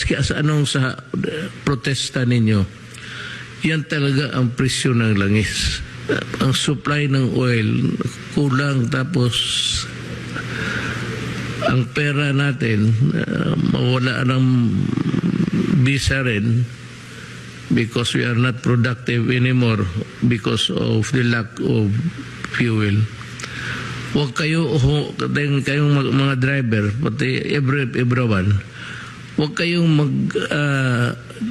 sa anong sa protesta ninyo, yan talaga ang presyo ng langis. Ang supply ng oil kulang, tapos ang pera natin mawala ng bisa rin because we are not productive anymore because of the lack of fuel. Huwag kayong mga driver, pati everyone, huwag kayong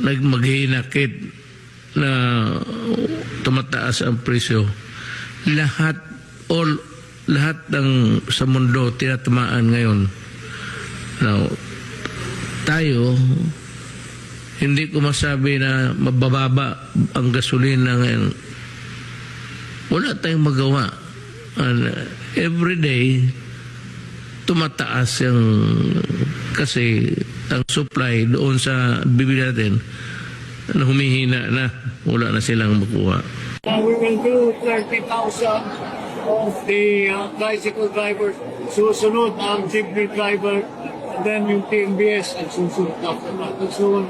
maghinakit na tumataas ang presyo. Lahat ng sa mundo tinatamaan ngayon. Now, tayo, hindi ko masabi na mabababa ang gasolina ngayon. Wala tayong magawa. And every day, tumataas yung kasi ang supply doon sa bibili natin na humihina na, wala na silang makuha. We will do 30,000 of the tricycle drivers. Susunod ang jeepney driver, and then yung TNBS ang susunod after that. So,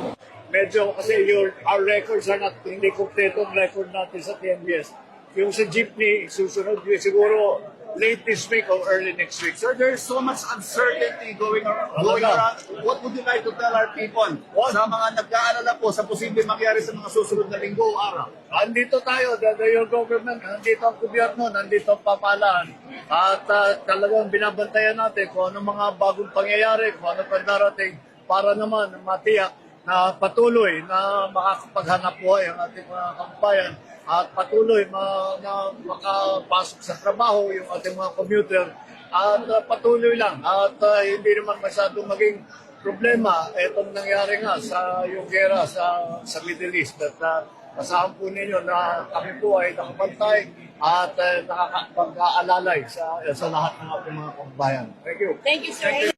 medyo kasi our records are not, hindi kompleto ang record natin sa TNBS. Yung sa jeepney, susunod siguro late this week or early next week. Sir, there's so much uncertainty going around. What would you like to tell our people sa mga nag-aalala po sa posibleng mangyari sa mga susunod na linggo o araw? Andito tayo, your government, nandito ang gobyerno, nandito ang pamahalaan. At talagang binabantayan natin kung ano mga bagong pangyayari, kung ano pang darating para naman matiyak na patuloy na makakapaghanap buhay ang ating mga kababayan at patuloy na makapasok sa trabaho yung ating mga commuter at patuloy lang at hindi naman masyadong maging problema itong nangyari nga sa yung gera sa Middle East at asahan po ninyo na kami po ay nakapantay at nakakapag-aalalay sa lahat ng ating mga kababayan. Thank you. Thank you, sir.